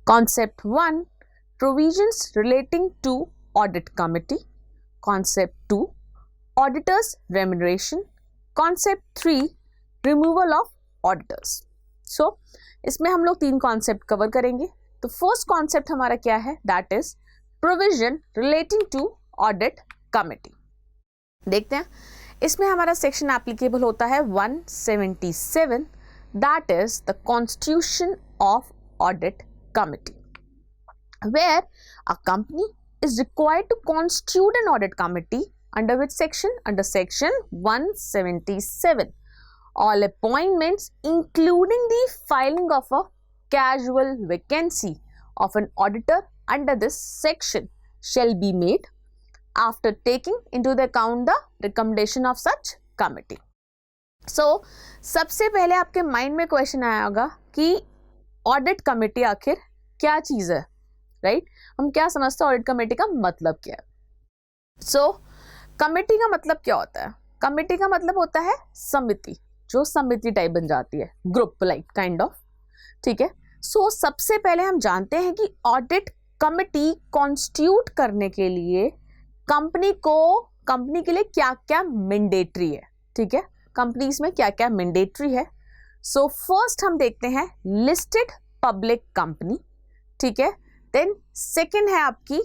Concept 1, provisions relating to audit committee. Concept 2, auditors remuneration. Concept 3, removal of auditors. So इसमें हम लोग 3 concept cover करेंगे. तो first concept हमारा क्या है? That is provision relating to audit committee. देखते हैं. इसमें हमारा सेक्शन एप्लीकेबल होता है 177, that is the constitution of audit committee, where a company is required to constitute an audit committee under which section? Under section 177. All appointments including the filing of a casual vacancy of an auditor under this section shall be made after taking into the account the recommendation of such committee. So सबसे पहले आपके mind में question आया होगा कि audit committee आखिर क्या चीज है, राइट? हम क्या समझते हैं ऑडिट कमेटी का मतलब क्या है? सो कमेटी का मतलब क्या होता है? कमेटी का मतलब होता है समिति, जो समिति टाइप बन जाती है, ग्रुप लाइक काइंड ऑफ. ठीक है. सो सबसे पहले हम जानते हैं कि ऑडिट कमेटी कॉन्स्टिट्यूट करने के लिए कंपनी के लिए क्या क्या मैंडेटरी है. ठीक है. कंपनीज में क्या क्या मैंडेटरी है. सो फर्स्ट हम देखते हैं लिस्टेड पब्लिक कंपनी. ठीक है. देन सेकेंड है आपकी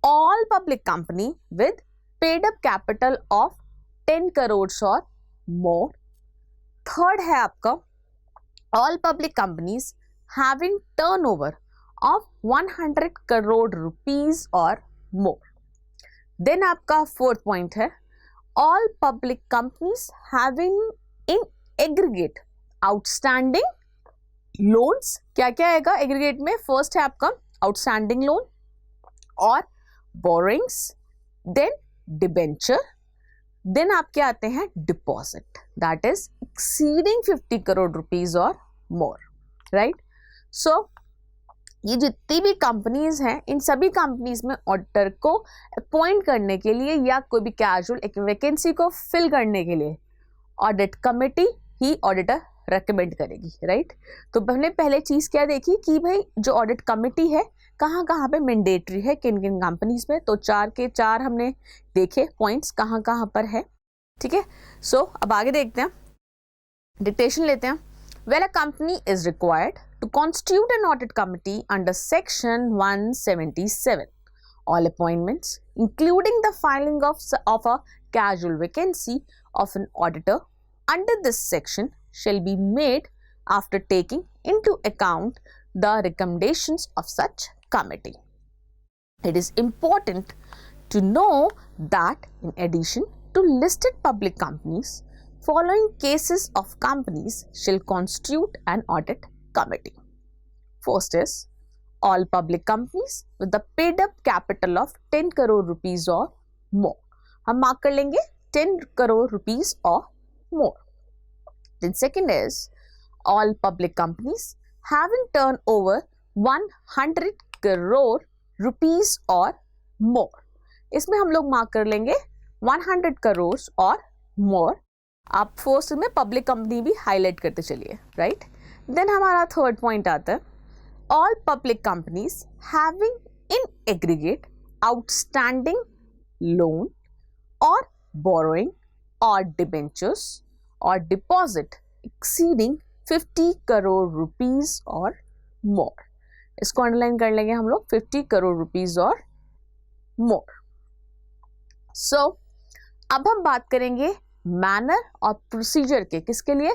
all public company with paid up capital of 10 crore और मोर. थर्ड है आपका all public companies having turnover of 100 crore rupees और मोर. देन आपका फोर्थ पॉइंट है all public companies having in aggregate outstanding loans. क्या क्या आएगा एग्रीगेट में? फर्स्ट है आपका आउटस्टैंडिंग लोन और बोरिंग्स, देन डिबेंचर, देन आपके आते हैं deposit, that is exceeding 50 crore rupees और मोर, राइट? सो ये जितनी भी कंपनीज हैं, इन सभी कंपनीज में ऑडिटर को अपॉइंट करने के लिए या कोई भी कैजुअल एक वैकेंसी को फिल करने के लिए ऑडिट कमेटी ही ऑडिटर रेकमेंड करेगी, राइट? तो हमने पहले चीज क्या देखी कि भाई जो ऑडिट कमेटी है कहाँ कहाँ पे मैंडेटरी है, किन किन कंपनीज में. तो 4 के 4 हमने देखे पॉइंट्स कहाँ कहाँ पर है. ठीक है. सो अब आगे देखते हैं, डिक्टेशन लेते हैं. Well a company is required to constitute an audit committee under section 177. All appointments including the filing of a casual vacancy of an auditor under this section shall be made after taking into account the recommendations of such committee. It is important to know that in addition to listed public companies, following cases of companies shall constitute an audit committee. First is all public companies with the paid up capital of 10 crore rupees or more. हम mark कर लेंगे 10 crore rupees or more. Then second is all public companies having turnover 100 crore rupees or more. इसमें हम लोग mark कर लेंगे 100 करोड़ और more. आप फर्स्ट में पब्लिक कंपनी भी हाईलाइट करते चलिए, राइट? देन हमारा थर्ड पॉइंट आता है all public companies having in aggregate outstanding loan or borrowing or debentures और डिपॉजिट एक्सीडिंग 50 करोड़ रुपीज और मोर. इसको अंडरलाइन कर लेंगे हम लोग 50 करोड़ रुपीज और मोर. सो अब हम बात करेंगे मैनर और प्रोसीजर के, किसके लिए?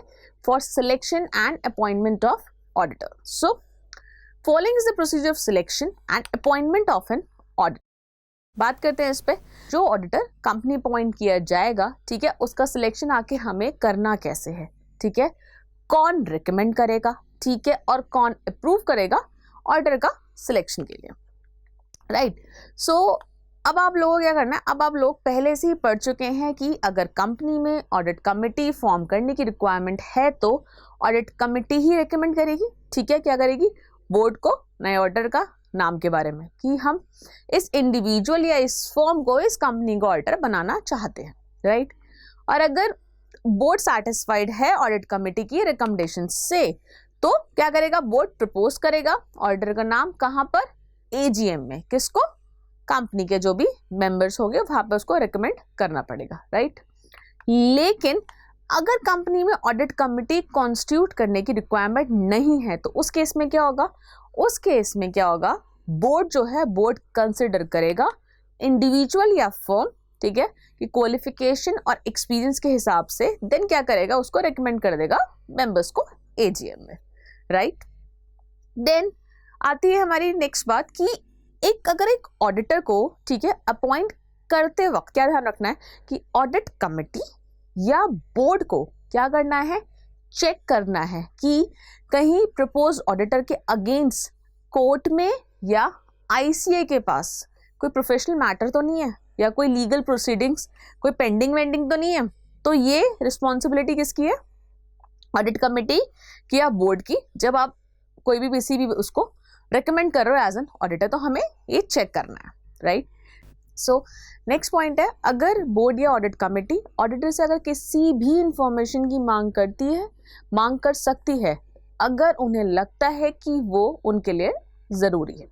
For selection and appointment of auditor. So following is the procedure of selection and appointment of an auditor. बात करते हैं इस पे. जो ऑडिटर कंपनी अपॉइंट किया जाएगा, ठीक है, उसका सिलेक्शन आके हमें करना कैसे है, ठीक है, कौन रिकमेंड करेगा, ठीक है, और कौन अप्रूव करेगा ऑडिटर का सिलेक्शन के लिए, राइट? सो अब आप लोगों को क्या करना है, अब आप लोग पहले से ही पढ़ चुके हैं कि अगर कंपनी में ऑडिट कमेटी फॉर्म करने की रिक्वायरमेंट है तो ऑडिट कमेटी ही रिकमेंड करेगी, ठीक है. क्या करेगी? बोर्ड को नए ऑडिटर का नाम के बारे में कि हम इस इंडिविजुअल या इस फर्म को, इस कंपनी को ऑडिटर बनाना चाहते हैं, राइट? और अगर बोर्ड सेटिस्फाइड है ऑडिट कमेटी की रिकमेंडेशन से तो क्या करेगा, बोर्ड प्रपोज करेगा ऑडिटर का नाम, कहां पर, एजीएम में, किसको, कंपनी के जो भी मेंबर्स होंगे वहां पर उसको रिकमेंड करना पड़ेगा, राइट। लेकिन अगर कंपनी में ऑडिट कमिटी कॉन्स्टिट्यूट करने की रिक्वायरमेंट नहीं है तो उस केस में क्या होगा, उस केस में क्या होगा, बोर्ड जो है बोर्ड कंसिडर करेगा इंडिविजुअल या फर्म, ठीक है, कि क्वालिफिकेशन और एक्सपीरियंस के हिसाब से देन क्या करेगा, उसको रेकमेंड कर देगा मेंबर्स को एजीएम में, राइट। देन आती है हमारी नेक्स्ट बात कि अगर एक ऑडिटर को, ठीक है, अपॉइंट करते वक्त क्या ध्यान रखना है कि ऑडिट कमिटी या बोर्ड को क्या करना है, चेक करना है कि कहीं प्रपोज ऑडिटर के अगेंस्ट कोर्ट में या आईसीए के पास कोई प्रोफेशनल मैटर तो नहीं है या कोई लीगल प्रोसीडिंग्स, कोई पेंडिंग वेंडिंग तो नहीं है। तो ये रिस्पॉन्सिबिलिटी किसकी है, ऑडिट कमिटी की या बोर्ड की। जब आप कोई भी किसी भी उसको रेकमेंड कर रहे हो एज एन ऑडिटर तो हमें ये चेक करना है, राइट। सो नेक्स्ट पॉइंट है, अगर बोर्ड या ऑडिट कमिटी ऑडिटर से अगर किसी भी इंफॉर्मेशन की मांग करती है, मांग कर सकती है अगर उन्हें लगता है कि वो उनके लिए जरूरी है,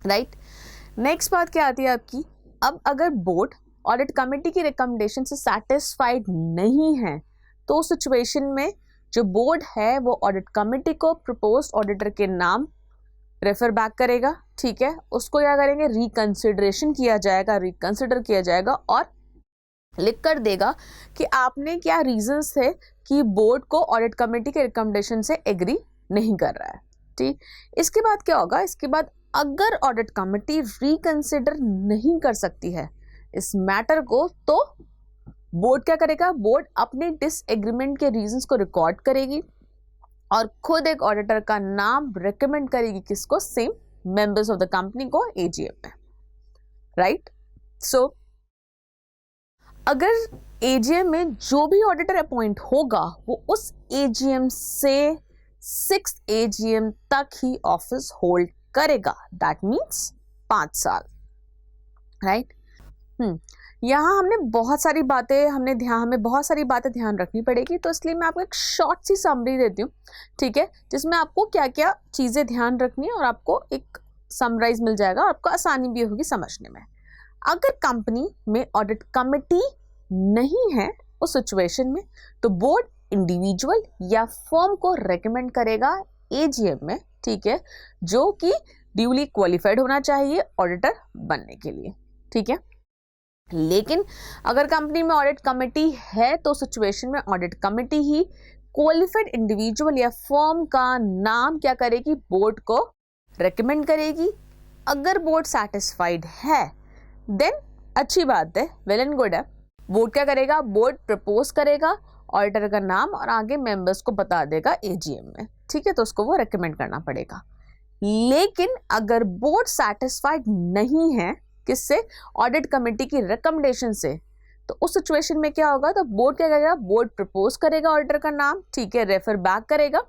राइट। नेक्स्ट बात क्या आती है आपकी, अब अगर बोर्ड ऑडिट कमिटी की रिकमेंडेशन से सेटिस्फाइड नहीं है तो उस सिचुएशन में जो बोर्ड है वो ऑडिट कमिटी को प्रपोज्ड ऑडिटर के नाम रेफर बैक करेगा, ठीक है, उसको क्या करेंगे, रिकंसिडरेशन किया जाएगा, रिकंसिडर किया जाएगा और लिख कर देगा कि आपने क्या रीजंस थे कि बोर्ड को ऑडिट कमेटी के रिकमेंडेशन से एग्री नहीं कर रहा है, ठीक। इसके बाद क्या होगा, इसके बाद अगर ऑडिट कमेटी रिकंसिडर नहीं कर सकती है इस मैटर को तो बोर्ड क्या करेगा, बोर्ड अपने डिसएग्रीमेंट के रीजंस को रिकॉर्ड करेगी और खुद एक ऑडिटर का नाम रिकमेंड करेगी, किसको, same members of the company को एजीएम में, राइट। सो अगर एजीएम में जो भी ऑडिटर अपॉइंट होगा वो उस एजीएम से 6th एजीएम तक ही ऑफिस होल्ड करेगा, दैट मीन्स 5 साल, राइट। यहाँ हमें बहुत सारी बातें ध्यान रखनी पड़ेगी, तो इसलिए मैं आपको एक शॉर्ट सी समरी देती हूँ, ठीक है, जिसमें आपको क्या क्या चीज़ें ध्यान रखनी है और आपको एक समराइज मिल जाएगा, आपको आसानी भी होगी समझने में। अगर कंपनी में ऑडिट कमिटी नहीं है उस सिचुएशन में तो बोर्ड इंडिविजुअल या फर्म को रेकमेंड करेगा एजीएम में, ठीक है, जो कि ड्यूली क्वालिफाइड होना चाहिए ऑडिटर बनने के लिए, ठीक है। लेकिन अगर कंपनी में ऑडिट कमेटी है तो सिचुएशन में ऑडिट कमेटी ही क्वालिफाइड इंडिविजुअल या फर्म का नाम क्या करेगी, बोर्ड को रेकमेंड करेगी। अगर बोर्ड सेटिस्फाइड है देन अच्छी बात है, वेल एंड गुड है। बोर्ड क्या करेगा, बोर्ड प्रपोज करेगा ऑडिटर का नाम और आगे मेंबर्स को बता देगा एजीएम में, ठीक है, तो उसको वो रेकमेंड करना पड़ेगा। लेकिन अगर बोर्ड सेटिस्फाइड नहीं है किससे, ऑडिट कमेटी की रिकमेंडेशन से, तो उस सिचुएशन में क्या होगा, तो बोर्ड क्या करेगा, बोर्ड प्रपोज करेगा ऑडिटर का नाम, ठीक है, रेफर बैक करेगा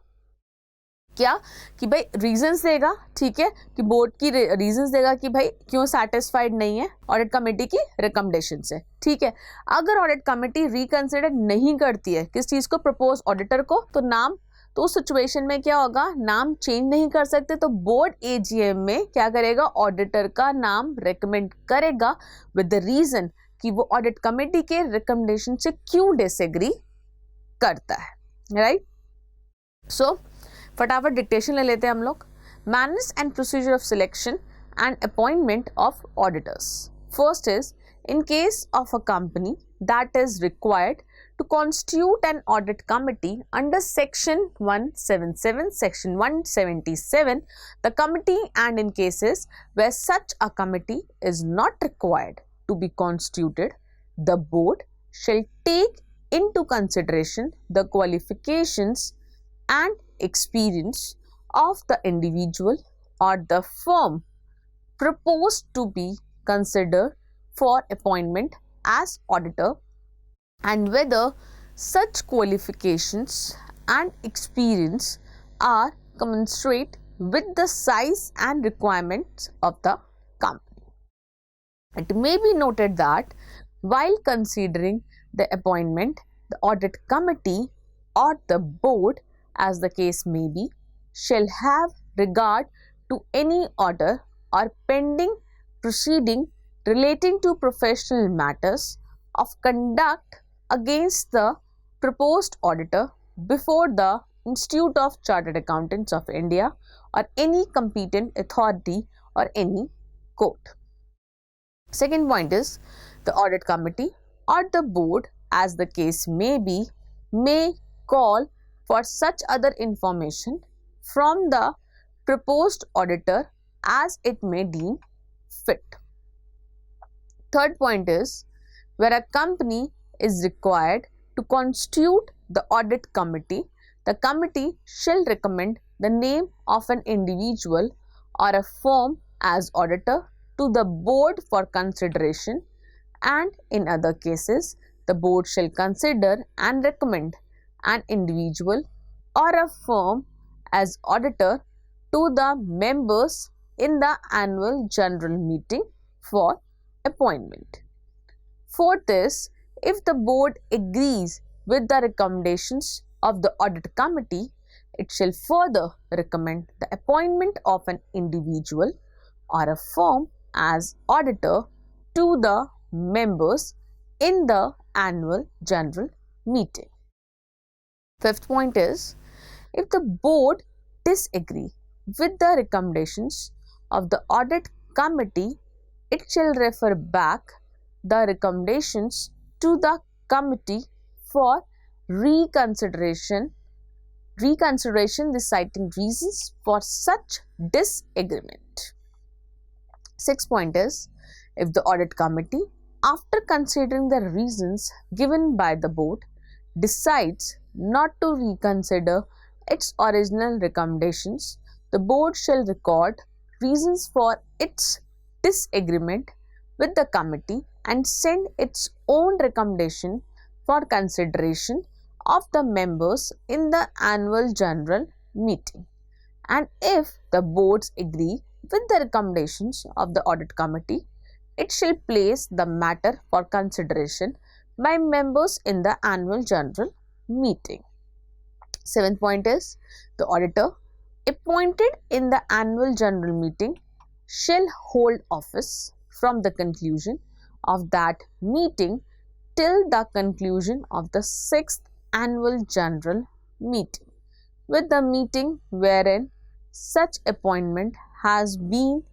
क्या कि भाई रीजंस देगा, ठीक है, कि बोर्ड की रीजंस देगा कि भाई क्यों सेटिस्फाइड नहीं है ऑडिट कमेटी की रिकमेंडेशन से, ठीक है। अगर ऑडिट कमेटी रिकंसिडर नहीं करती है किस चीज को, प्रपोज ऑडिटर को, तो नाम, तो उस सिचुएशन में क्या होगा, नाम चेंज नहीं कर सकते तो बोर्ड एजीएम में क्या करेगा, ऑडिटर का नाम रेकमेंड करेगा विद द रीजन कि वो ऑडिट कमेटी के रिकमेंडेशन से क्यों डिसएग्री करता है, राइट। सो फटाफट डिक्टेशन ले लेते हैं हम लोग। Manners and procedure of selection and appointment of auditors. First is, in case of a company that is required to constitute an audit committee under section 177, section 177, the committee, and in cases where such a committee is not required to be constituted, the board shall take into consideration the qualifications and experience of the individual or the firm proposed to be considered for appointment as auditor and whether such qualifications and experience are commensurate with the size and requirements of the company. It may be noted that while considering the appointment, the audit committee or the board as the case may be, shall have regard to any order or pending proceeding relating to professional matters of conduct against the proposed auditor before the Institute of Chartered Accountants of India or any competent authority or any court. Second point is the audit committee or the board, as the case may be, may call for such other information from the proposed auditor as it may deem fit. Third point is where a company is required to constitute the audit committee, the committee shall recommend the name of an individual or a firm as auditor to the board for consideration, and in other cases the board shall consider and recommend an individual or a firm as auditor to the members in the annual general meeting for appointment. Fourth is, if the board agrees with the recommendations of the audit committee, it shall further recommend the appointment of an individual or a firm as auditor to the members in the annual general meeting. Fifth point is, if the board disagree with the recommendations of the audit committee, it shall refer back the recommendations to the committee for reconsideration, the citing reasons for such disagreement. Sixth point is, if the audit committee, after considering the reasons given by the board, decides not to reconsider its original recommendations, the board shall record reasons for its disagreement with the committee and send its own recommendation for consideration of the members in the annual general meeting. And if the boards agree with the recommendations of the audit committee, it shall place the matter for consideration by members in the annual general meeting. Seventh point is, the auditor appointed in the annual general meeting shall hold office from the conclusion of that meeting till the conclusion of the sixth annual general meeting, with the meeting wherein such appointment has been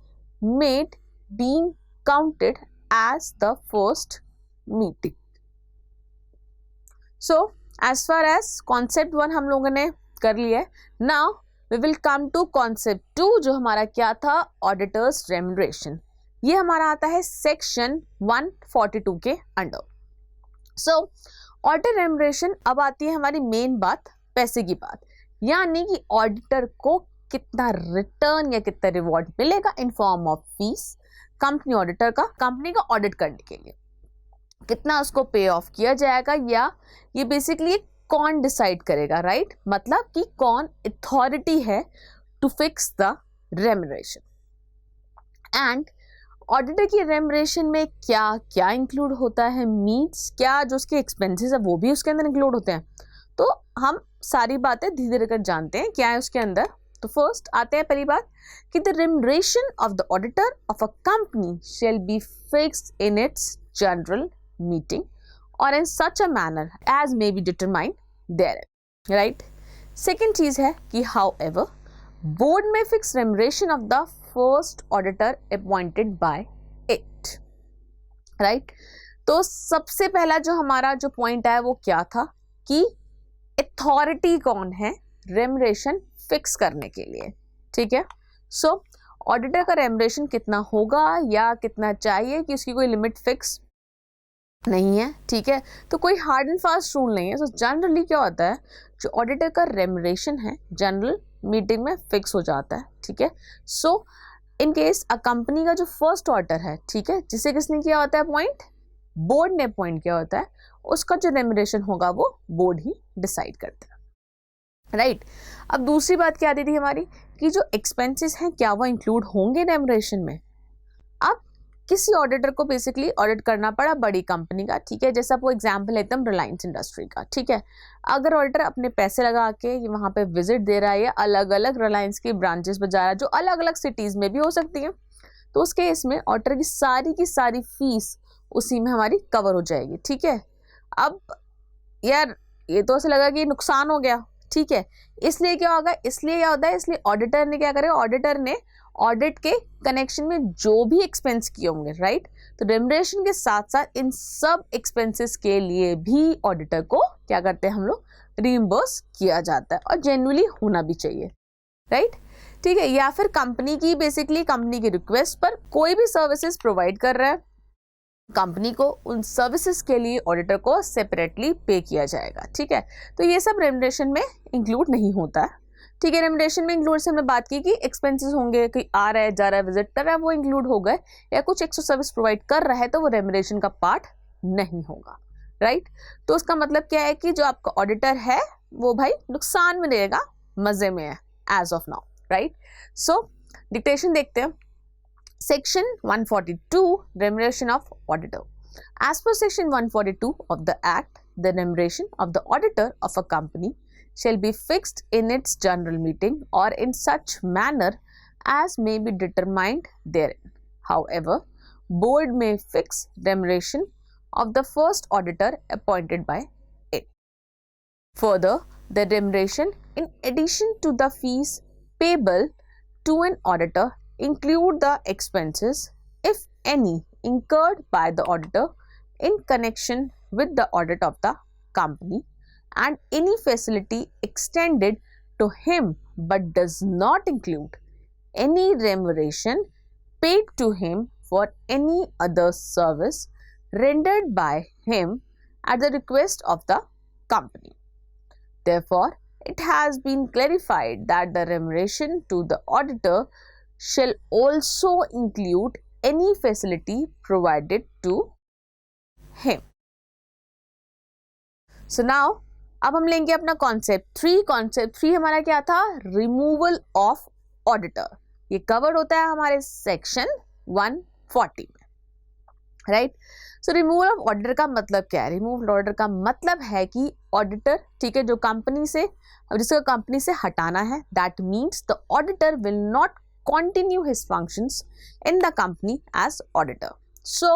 made being counted as the first meeting. So as far as concept 1 हम लोगों ने कर लिया है. Now we will come to concept 2 जो हमारा क्या था, ऑडिटर्स रेम्युनरेशन. ये हमारा आता है सेक्शन 142 के अंडर. सो ऑडिटर रेम्युनरेशन अब आती है हमारी मेन बात, पैसे की बात, यानी कि ऑडिटर को कितना रिटर्न या कितना रिवॉर्ड मिलेगा in form of fees. Company auditor का कंपनी का ऑडिट करने के लिए कितना उसको पे ऑफ किया जाएगा, या ये बेसिकली कौन डिसाइड करेगा, राइट? मतलब कि कौन अथॉरिटी है to fix the remuneration. And auditor की रेम्युनरेशन में क्या क्या इंक्लूड होता है, मीन्स क्या जो उसके एक्सपेंसेस है वो भी उसके अंदर इंक्लूड होते हैं. तो हम सारी बातें धीरे धीरे कर जानते हैं क्या है उसके अंदर. तो फर्स्ट आते हैं पहली बात कि the remuneration of the auditor of a company shall be fixed in its general meeting और in such a manner as may be determined there, right? Second चीज है कि हाउ एवर बोर्ड में fix remuneration of the first auditor appointed by it, right? तो सबसे पहला जो हमारा जो पॉइंट है वो क्या था कि अथॉरिटी कौन है रेम्युनरेशन फिक्स करने के लिए, ठीक है? सो ऑडिटर का रेम्युनरेशन कितना होगा या कितना चाहिए कि उसकी कोई लिमिट फिक्स नहीं है, ठीक है? तो कोई हार्ड एंड फास्ट रूल नहीं है. सो जनरली क्या होता है, जो ऑडिटर का रेम्युनरेशन है जनरल मीटिंग में फिक्स हो जाता है, ठीक है? सो इन केस अ कंपनी का जो फर्स्ट ऑडिटर है, ठीक है, जिसे किसने किया होता है अपॉइंट, बोर्ड ने अपॉइंट किया होता है, उसका जो रेम्युनरेशन होगा वो बोर्ड ही डिसाइड करता है, राइट? अब दूसरी बात क्या आती थी हमारी कि जो एक्सपेंसेस हैं क्या वो इंक्लूड होंगे रेम्युनरेशन में. अब किसी ऑडिटर को बेसिकली ऑडिट करना पड़ा बड़ी कंपनी का, ठीक है, जैसा वो एग्जांपल लेते हैं रिलायंस इंडस्ट्री का, ठीक है। अगर ऑडिटर अपने पैसे लगा के वहां पे विजिट दे रहा है या अलग अलग रिलायंस की ब्रांचेस पे जा रहा है जो अलग अलग सिटीज में भी हो सकती है, तो उस केस में ऑडिटर की सारी फीस उसी में हमारी कवर हो जाएगी, ठीक है। अब यार ये तो ऐसा लगा कि नुकसान हो गया, ठीक है, इसलिए क्या होगा, इसलिए क्या होता है, इसलिए ऑडिटर ने क्या करेगा, ऑडिटर ने ऑडिट के कनेक्शन में जो भी एक्सपेंस किए होंगे, राइट, तो रेम्युनरेशन के साथ साथ इन सब एक्सपेंसेस के लिए भी ऑडिटर को क्या करते हैं हम लोग, रीइंबर्स किया जाता है, और जेन्युइनली होना भी चाहिए, राइट, ठीक है। या फिर कंपनी की बेसिकली कंपनी की रिक्वेस्ट पर कोई भी सर्विसेज प्रोवाइड कर रहा है, कंपनी को उन सर्विसेज के लिए ऑडिटर को सेपरेटली पे किया जाएगा, ठीक है। तो ये सब रेम्युनरेशन में इंक्लूड नहीं होता है, ठीक है। रेम्युनरेशन में इंक्लूड से हमने बात की कि एक्सपेंसेस होंगे, कोई आ रहा है जा रहा है विजिट कर रहा है वो इंक्लूड हो गए, या कुछ एक्स्ट्रा सर्विस प्रोवाइड कर रहा है तो वो रेम्युनरेशन का पार्ट नहीं होगा, राइट। तो उसका मतलब क्या है कि जो आपका ऑडिटर है वो भाई नुकसान में रहेगा, मजे में है as of now, right. So dictation देखते हैं। Section 142 Remuneration of Auditor. As per Section 142 of the Act, the remuneration of the auditor of a company shall be fixed in its general meeting or in such manner as may be determined therein. However, board may fix remuneration of the first auditor appointed by it. Further, the remuneration in addition to the fees payable to an auditor include the expenses, if any, incurred by the auditor in connection with the audit of the company, and any facility extended to him but does not include any remuneration paid to him for any other service rendered by him at the request of the company. Therefore, it has been clarified that the remuneration to the auditor shall also include any facility provided to him. So now अब हम लेंगे अपना concept 3। Concept 3 हमारा क्या था, removal of auditor. ये cover होता है हमारे सेक्शन 140 में, right. So removal of auditor का मतलब क्या है, रिमूवल ऑडिटर का मतलब है कि ऑडिटर, ठीक है, जो कंपनी से, जिसको कंपनी से हटाना है, that means the auditor will not continue his functions in the company as auditor. So,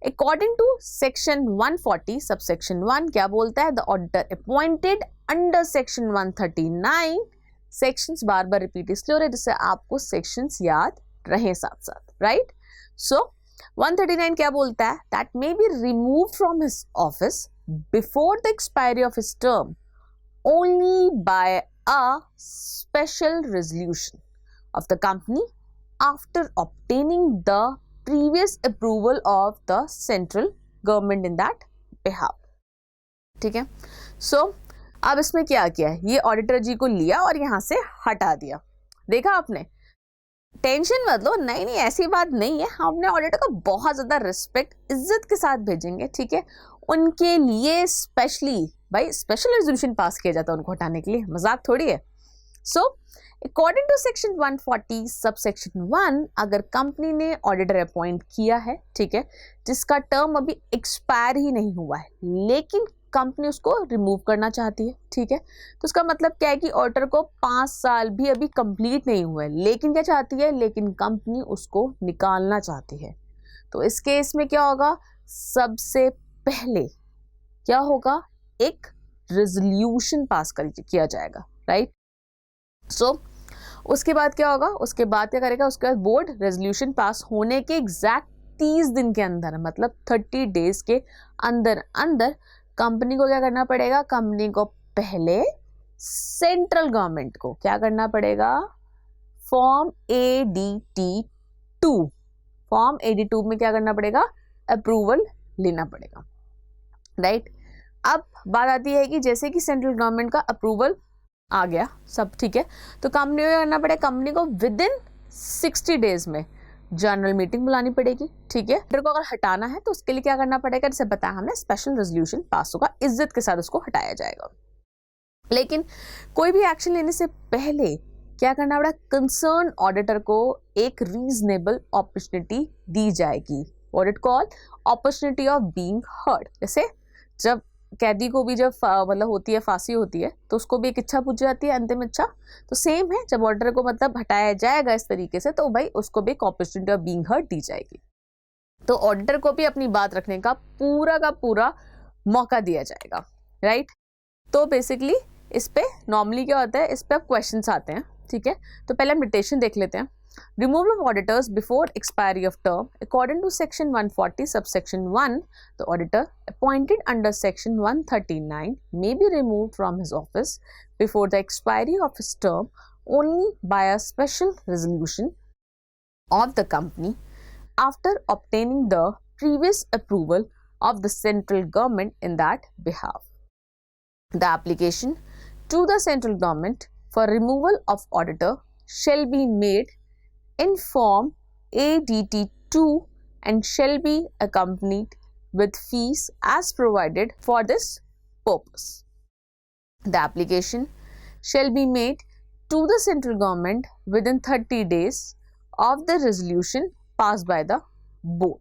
according to section 140 subsection 1 क्या बोलता है, the auditor appointed under section 139, sections bar bar repeat इसलिए हो रहे जिससे आपको sections याद रहे साथ साथ, right? So 139 क्या बोलता है, that may be removed from his office before the expiry of his term only by a special resolution of the company after obtaining the previous approval of the central government in that behalf, ठीक है। सो अब इसमें क्या किया है, ये auditor जी को लिया और यहां से हटा दिया, देखा आपने, टेंशन मत लो, नहीं नहीं ऐसी बात नहीं है, हम अपने ऑडिटर को बहुत ज्यादा रिस्पेक्ट इज्जत के साथ भेजेंगे, ठीक है। उनके लिए स्पेशली भाई स्पेशल रेजोल्यूशन पास किया जाता है उनको हटाने के लिए, मजाक थोड़ी है। So according to section 140 subsection 1, अगर कंपनी ने ऑडिटर अपॉइंट किया है, ठीक है, जिसका टर्म अभी एक्सपायर ही नहीं हुआ है, लेकिन कंपनी उसको रिमूव करना चाहती है, ठीक है, तो उसका मतलब क्या है कि ऑडिटर को 5 साल भी अभी कंप्लीट नहीं हुआ है, लेकिन क्या चाहती है, लेकिन कंपनी उसको निकालना चाहती है। तो इस केस में क्या होगा, सबसे पहले क्या होगा, एक रेजोल्यूशन पास किया जाएगा, राइट। सो उसके बाद क्या होगा, उसके बाद क्या करेगा, उसके बाद बोर्ड रेजोल्यूशन पास होने के एग्जैक्ट 30 दिन के अंदर, मतलब 30 डेज के अंदर अंदर कंपनी को क्या करना पड़ेगा, कंपनी को पहले सेंट्रल गवर्नमेंट को क्या करना पड़ेगा, फॉर्म ADT2, फॉर्म ADT2 में क्या करना पड़ेगा, अप्रूवल लेना पड़ेगा, राइट। अब बात आती है कि जैसे कि सेंट्रल गवर्नमेंट का अप्रूवल आ गया, सब ठीक है, तो कंपनी को करना पड़ेगा, कंपनी को विद इन 60 डेज में जनरल मीटिंग बुलानी पड़ेगी, ठीक है। ऑर्डर को अगर हटाना है तो उसके लिए क्या करना पड़ेगा, जैसे बताया हमने, स्पेशल रेजोल्यूशन पास होगा, इज्जत के साथ उसको हटाया जाएगा। लेकिन कोई भी एक्शन लेने से पहले क्या करना पड़ा, कंसर्न ऑडिटर को एक रीजनेबल अपॉर्चुनिटी दी जाएगी, what it call opportunity of being heard. जैसे जब कैदी को भी जब मतलब होती है, फांसी होती है, तो उसको भी एक इच्छा पूछी जाती है, अंतिम इच्छा, तो सेम है, जब ऑडिटर को मतलब हटाया जाएगा इस तरीके से, तो भाई उसको भी एक अपॉर्चुनिटी ऑफ बीइंग हर्ड दी जाएगी। तो ऑडिटर को भी अपनी बात रखने का पूरा मौका दिया जाएगा, राइट। तो बेसिकली इस पे नॉर्मली क्या होता है, इस पे अब क्वेश्चंस आते हैं, ठीक है। तो पहले हम डिटेशन देख लेते हैं। Removal of auditors before expiry of term according to section 140 subsection 1, the auditor appointed under section 139 may be removed from his office before the expiry of his term only by a special resolution of the company after obtaining the previous approval of the central government in that behalf. The application to the central government for removal of auditor shall be made in form ADT2 and shall be accompanied with fees as provided for this purpose. The application shall be made to the central government within 30 days of the resolution passed by the board.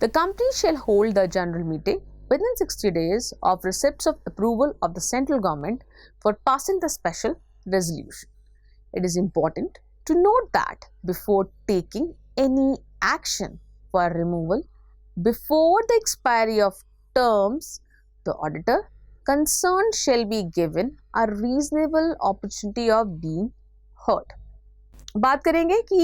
The company shall hold the general meeting within 60 days of receipts of approval of the central government for passing the special resolution. It is important to note that before taking any action for removal before the expiry of terms, the auditor concerned shall be given a reasonable opportunity of being heard. बात करेंगे कि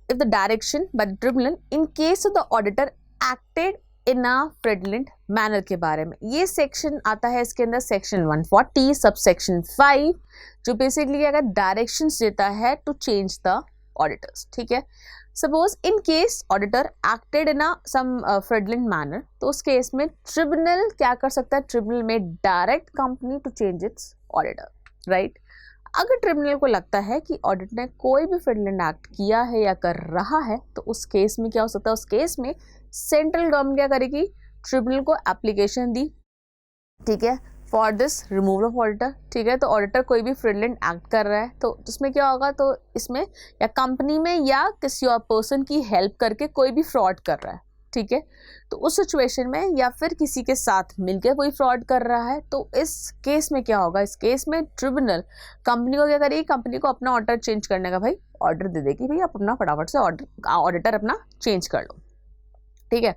if the direction by the tribunal in case of the auditor acted in a fraudulent manner के बारे में, ये section आता है इसके अंदर सेक्शन 140 सबसेक्शन 5, जो बेसिकली अगर डायरेक्शंस देता है टू चेंज द ऑडिटर्स, ठीक है। Suppose in case auditor acted in a some fraudulent manner, तो उस केस में ट्रिब्यूनल क्या कर सकता है, ट्रिब्यूनल में direct company to change its auditor, right. अगर ट्रिब्यूनल को लगता है कि ऑडिटर ने कोई भी फ्रॉडुलेंट एक्ट किया है या कर रहा है, तो उस केस में क्या हो सकता है, उस केस में सेंट्रल गवर्नमेंट क्या करेगी, ट्रिब्यूनल को एप्लीकेशन दी, ठीक है, for this removal of auditor, ठीक है। तो ऑडिटर कोई भी फ्रॉडुलेंट एक्ट कर रहा है, तो इसमें क्या होगा, तो इसमें या कंपनी में या किसी और पर्सन की हेल्प करके कोई भी फ्रॉड कर रहा है, ठीक है। तो उस सिचुएशन में या फिर किसी के साथ मिलकर कोई फ्रॉड कर रहा है, तो इस केस में क्या होगा, इस केस में ट्रिब्यूनल कंपनी को क्या करेगी, कंपनी को अपना ऑर्डर चेंज करने का भाई ऑर्डर दे देगी, भाई आप अपना फटाफट से ऑडिटर अपना चेंज कर लो, ठीक है।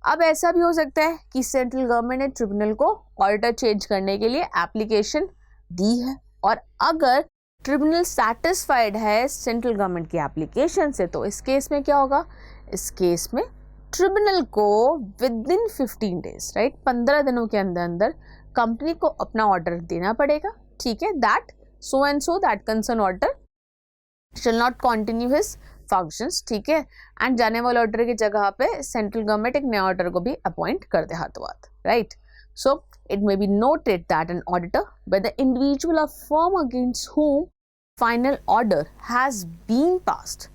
अब ऐसा भी हो सकता है कि सेंट्रल गवर्नमेंट ने ट्रिब्यूनल को ऑडिटर चेंज करने के लिए एप्लीकेशन दी है, और अगर ट्रिब्यूनल सेटिस्फाइड है सेंट्रल गवर्नमेंट की एप्लीकेशन से, तो इस केस में क्या होगा, इस केस में ट्रिब्यूनल को विद इन 15 डेज, राइट, 15 दिनों के अंदर अंदर कंपनी को अपना ऑर्डर देना पड़ेगा, ठीक है, that so and so that concern auditor shall not continue his functions, ठीक है, एंड जाने वाले ऑर्डर की जगह पे सेंट्रल गवर्नमेंट एक नया ऑर्डर को भी अपॉइंट कर दे हाथों हाथ, right. So it may be noted that an auditor by the individual और firm against whom final order has been passed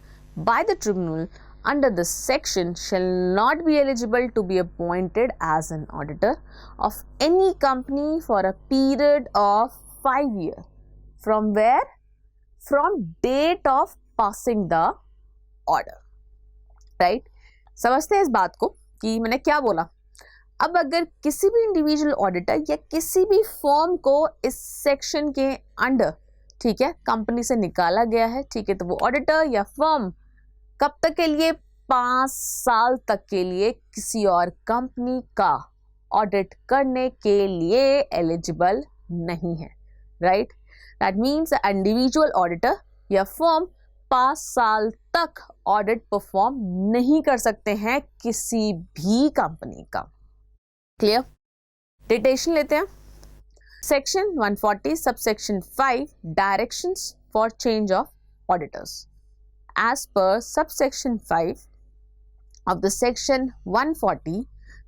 by the tribunal under this section shall not be eligible to be appointed as an auditor of any company for a period of 5 years from date of passing the order, right. समझते हैं इस बात को कि मैंने क्या बोला। अब अगर किसी भी इंडिविजुअल ऑडिटर या किसी भी फर्म को इस सेक्शन के अंडर, ठीक है, कंपनी से निकाला गया है, ठीक है, तो वो ऑडिटर या फर्म कब तक के लिए, 5 साल तक के लिए किसी और कंपनी का ऑडिट करने के लिए एलिजिबल नहीं है, right. That means individual auditor या फर्म 5 साल तक ऑडिट परफॉर्म नहीं कर सकते हैं किसी भी कंपनी का। क्लियर? डिटेशन लेते हैं। Section 140 subsection 5 directions for change of auditors. As per subsection 5 of the section 140,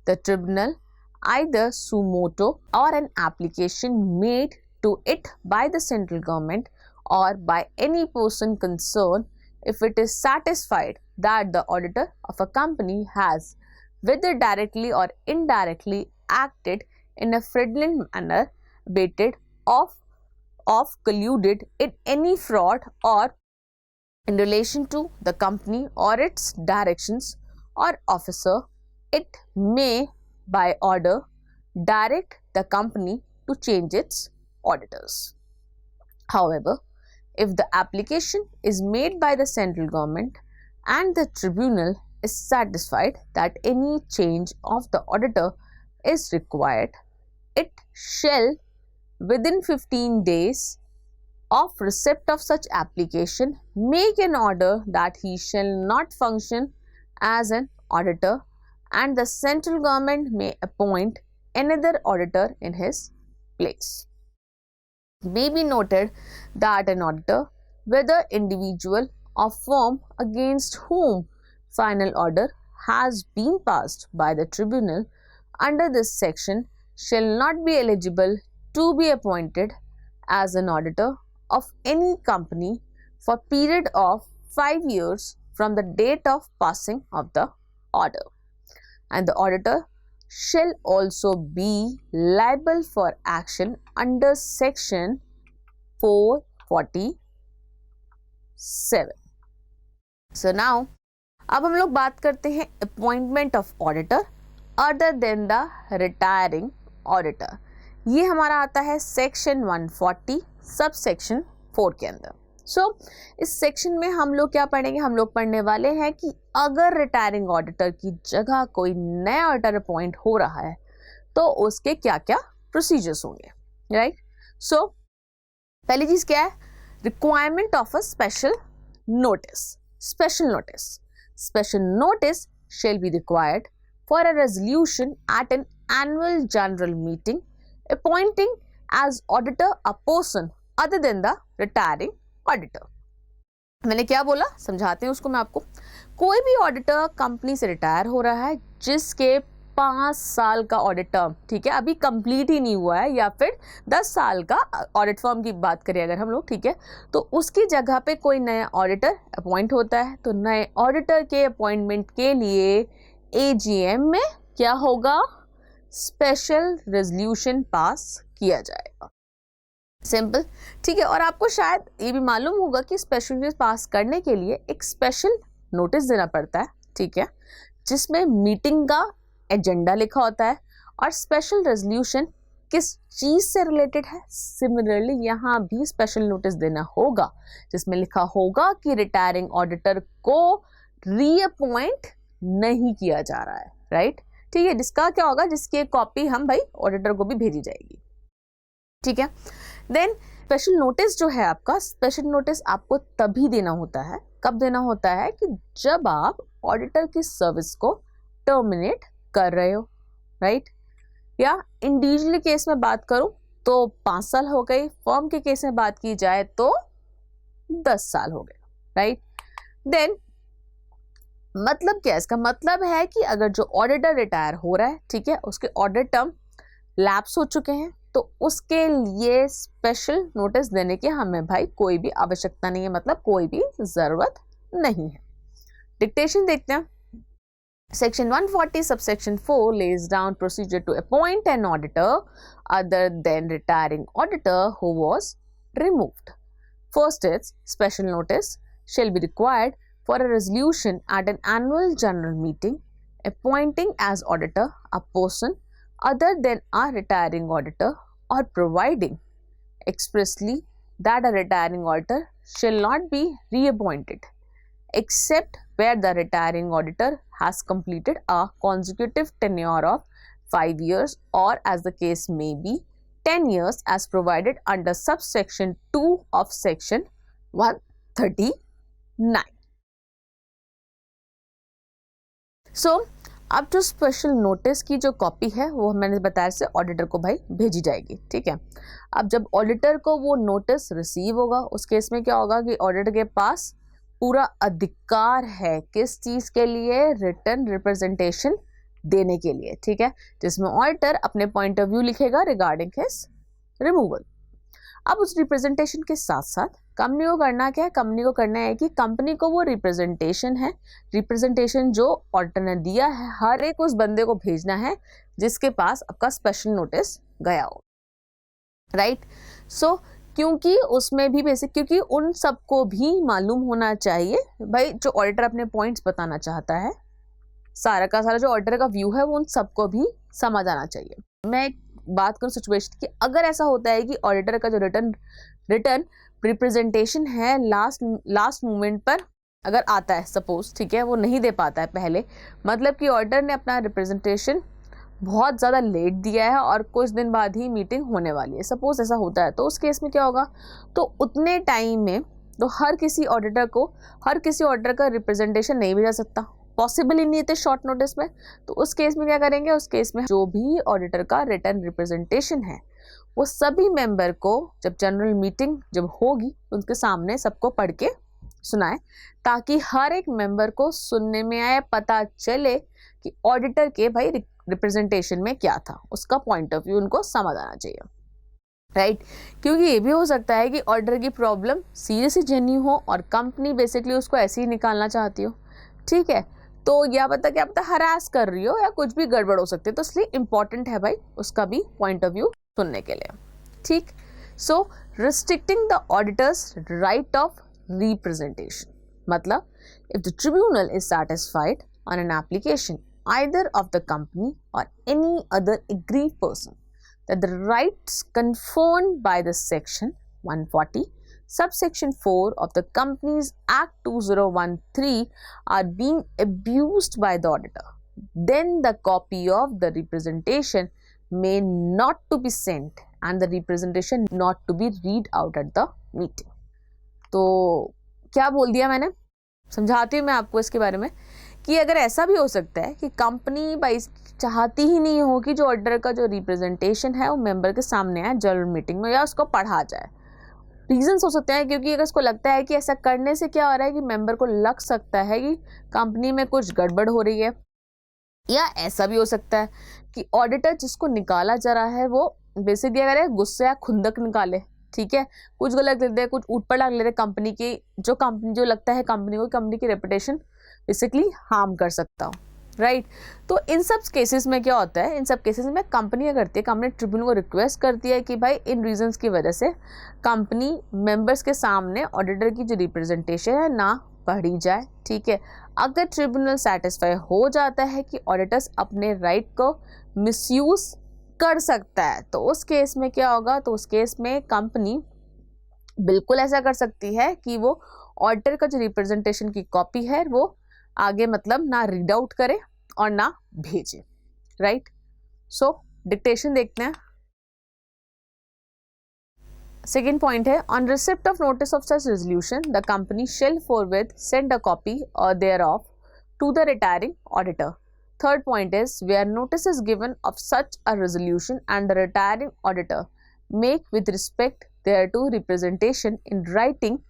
the tribunal either suo motu or an application made to it by the central government or by any person concerned, if it is satisfied that the auditor of a company has, whether directly or indirectly, acted in a fraudulent manner, abated of of colluded in any fraud or in relation to the company or its directions or officer, it may, by order, direct the company to change its auditors. However, if the application is made by the central government and the tribunal is satisfied that any change of the auditor is required, it shall, within 15 days of receipt of such application, make an order that he shall not function as an auditor, and the central government may appoint another auditor in his place. It may be noted that an auditor, whether individual or firm against whom final order has been passed by the tribunal under this section, shall not be eligible to be appointed as an auditor of any company for period of 5 years from the date of passing of the order, and the auditor shall also be liable for action under section 447. So now अब हम लोग बात करते हैं appointment of auditor other than the retiring auditor. ये हमारा आता है सेक्शन 140 सब सेक्शन 4 के अंदर. इस सेक्शन में हम लोग क्या पढ़ेंगे, हम लोग पढ़ने वाले हैं कि अगर रिटायरिंग ऑडिटर की जगह कोई नया ऑडिटर अपॉइंट हो रहा है तो उसके क्या क्या प्रोसीजर्स होंगे, राइट. पहली चीज क्या है, requirement of a special notice. Special notice shall be required for a resolution at an annual general meeting appointing as auditor a person other than the retiring auditor. मैंने क्या बोला, समझाते हैं उसको मैं आपको. कोई भी ऑडिटर कंपनी से रिटायर हो रहा है जिसके 5 साल का ऑडिट टर्म, ठीक है, अभी कंप्लीट ही नहीं हुआ है, या फिर 10 साल का ऑडिट फर्म की बात करें अगर हम लोग, ठीक है, तो उसकी जगह पे कोई नया ऑडिटर अपॉइंट होता है. तो नए ऑडिटर के अपॉइंटमेंट के लिए एजीएम में क्या होगा, स्पेशल रेजोल्यूशन पास किया जाएगा. सिंपल, ठीक है. और आपको शायद ये भी मालूम होगा कि स्पेशल रेजोल्यूशन पास करने के लिए एक स्पेशल नोटिस देना पड़ता है, ठीक है, जिसमें मीटिंग का एजेंडा लिखा होता है और स्पेशल रेजोल्यूशन किस चीज से रिलेटेड है. सिमिलरली यहाँ भी स्पेशल नोटिस देना होगा जिसमें लिखा होगा कि रिटायरिंग ऑडिटर को रीअपॉइंट नहीं किया जा रहा है, राइट. ठीक है, जिसका क्या होगा, जिसकी कॉपी हम भाई ऑडिटर को भी भेजी जाएगी, ठीक है. देन स्पेशल नोटिस जो है आपका, स्पेशल नोटिस आपको तभी देना होता है, कब देना होता है, कि जब आप ऑडिटर की सर्विस को टर्मिनेट कर रहे हो, राइट. या इंडिविजुअल केस में बात करूं तो 5 साल हो गए, फर्म के केस में बात की जाए तो 10 साल हो गए, राइट. देन मतलब क्या है, इसका मतलब है कि अगर जो ऑडिटर रिटायर हो रहा है, ठीक है, उसके ऑडिट टर्म लैप्स हो चुके हैं, तो उसके लिए स्पेशल नोटिस देने की हमें भाई कोई भी आवश्यकता नहीं है, मतलब कोई भी जरूरत नहीं है. डिक्टेशन देखते हैं. Section 140 subsection 4 lays down procedure to appoint an auditor other than retiring auditor who was removed. First is, special notice shall be required for a resolution at an annual general meeting appointing as auditor a person other than a retiring auditor, or providing expressly that a retiring auditor shall not be reappointed except where the retiring auditor has completed a consecutive tenure of 5 years, or as the case may be 10 years, as provided under subsection 2 of section 139. So अब जो special notice की जो copy है वो मैंने बताया से auditor को भाई भेजी जाएगी, ठीक है. अब जब ऑडिटर को वो नोटिस रिसीव होगा, उस केस में क्या होगा कि ऑडिटर के पास पूरा अधिकार है किस चीज के लिए, रिटन रिप्रेजेंटेशन देने के लिए, ठीक है, जिसमें ऑडिटर अपने पॉइंट ऑफ व्यू लिखेगा रिगार्डिंग हिज रिमूवल. अब उस रिप्रेजेंटेशन के साथ साथ कंपनी को करना क्या है, कंपनी को करना है कि कंपनी को वो रिप्रेजेंटेशन है, रिप्रेजेंटेशन जो ऑडिटर ने दिया है, हर एक उस बंदे को भेजना है जिसके पास आपका स्पेशल नोटिस गया हो, राइट. सो क्योंकि उसमें भी बेसिक, क्योंकि उन सबको भी मालूम होना चाहिए भाई, जो ऑडिटर अपने पॉइंट्स बताना चाहता है, सारा का सारा जो ऑडिटर का व्यू है वो उन सबको भी समझ आना चाहिए। मैं एक बात करूँ सिचुएशन की, अगर ऐसा होता है कि ऑडिटर का जो रिटर्न रिप्रेजेंटेशन है लास्ट मोमेंट पर अगर आता है, सपोज, ठीक है, वो नहीं दे पाता है पहले, मतलब कि ऑडिटर ने अपना रिप्रेजेंटेशन बहुत ज़्यादा लेट दिया है और कुछ दिन बाद ही मीटिंग होने वाली है, सपोज ऐसा होता है, तो उस केस में क्या होगा, तो उतने टाइम में तो हर किसी ऑडिटर का रिप्रेजेंटेशन नहीं भेजा सकता, पॉसिबल ही नहीं थे शॉर्ट नोटिस में। तो उस केस में क्या करेंगे, उस केस में जो भी ऑडिटर का रिटर्न रिप्रेजेंटेशन है वो सभी मेंबर को जब जनरल मीटिंग जब होगी तो उनके सामने सबको पढ़ के सुनाए, ताकि हर एक मेंबर को सुनने में आए, पता चले कि ऑडिटर के भाई रिप्रेजेंटेशन में क्या था, उसका पॉइंट ऑफ व्यू उनको समझ आना चाहिए, राइट। क्योंकि ये भी हो सकता है कि ऑडिटर की प्रॉब्लम सीरियसली जेन्युइन हो और कंपनी बेसिकली उसको ऐसे ही निकालना चाहती हो, ठीक है, तो क्या पता हरास कर रही हो या कुछ भी गड़बड़ हो सकती है, तो इसलिए इंपॉर्टेंट है भाई उसका भी पॉइंट ऑफ व्यू सुनने के लिए, ठीक। So restricting the auditor's right of representation, मतलब if the tribunal is satisfied on an application either of the company or any other aggrieved person that the rights conferred by the section 140 subsection 4 of the Companies Act 2013 are being abused by the auditor, then the copy of the representation may not to be sent and the representation not to be read out at the meeting. तो क्या बोल दिया मैंने, समझाती हूँ मैं आपको इसके बारे में, कि अगर ऐसा भी हो सकता है कि कंपनी भाई चाहती ही नहीं हो कि जो ऑडिटर का जो रिप्रेजेंटेशन है वो मेंबर के सामने आए जनरल मीटिंग में या उसको पढ़ा जाए। रीजंस हो सकते हैं, क्योंकि अगर उसको लगता है कि ऐसा करने से क्या हो रहा है कि मेंबर को लग सकता है कि कंपनी में कुछ गड़बड़ हो रही है, या ऐसा भी हो सकता है कि ऑडिटर जिसको निकाला जा रहा है वो बेसिकली अगर है गुस्से या खुंदक निकाले, ठीक है, कुछ गलत लिख दे, कुछ ऊट पटांग ले दे, कंपनी की जो लगता है कंपनी की रेपुटेशन बेसिकली हार्म कर सकता हूँ, राइट। तो इन सब केसेस में क्या होता है, इन सब केसेस में कंपनी क्या करती है, कंपनी ट्रिब्यूनल को रिक्वेस्ट करती है कि भाई इन रीजंस की वजह से कंपनी मेंबर्स के सामने ऑडिटर की जो रिप्रेजेंटेशन है ना पढ़ी जाए, ठीक है। अगर ट्रिब्यूनल सेटिस्फाई हो जाता है कि ऑडिटर्स अपने राइट को मिसयूज कर सकता है, तो उस केस में क्या होगा, तो उस केस में कंपनी बिल्कुल ऐसा कर सकती है कि वो ऑडिटर का जो रिप्रेजेंटेशन की कॉपी है वो आगे मतलब ना रीड आउट करे और ना भेजे, राइट। सो डिक्टेशन देखते हैं। सेकेंड पॉइंट है, on receipt of notice of such resolution the company shall forward send a copy और thereof to the retiring auditor. Third point is, where notice is given of such a resolution and the retiring auditor make with respect thereto representation in writing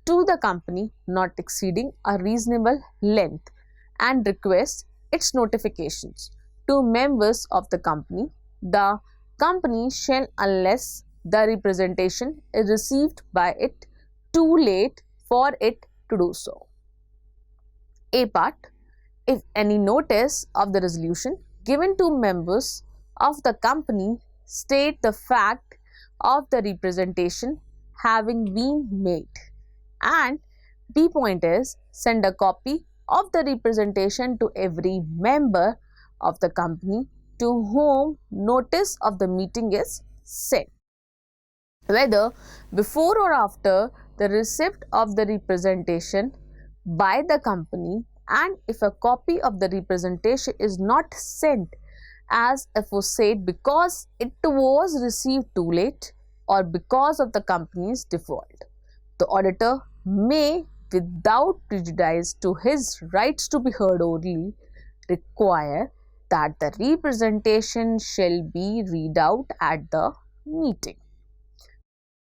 to the company not exceeding a reasonable length and request its notifications to members of the company shall, unless the representation is received by it too late for it to do so. A part, if any notice of the resolution given to members of the company state the fact of the representation having been made, and B point is, send a copy of the representation to every member of the company to whom notice of the meeting is sent, whether before or after the receipt of the representation by the company, and if a copy of the representation is not sent as aforesaid because it was received too late or because of the company's default, the auditor may, without prejudice to his rights to be heard orally, require that the representation shall be read out at the meeting.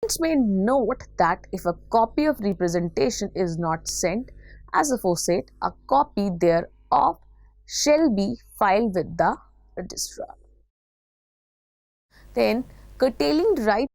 Students may note that if a copy of representation is not sent as aforesaid, a copy thereof shall be filed with the registrar. Then, curtailing right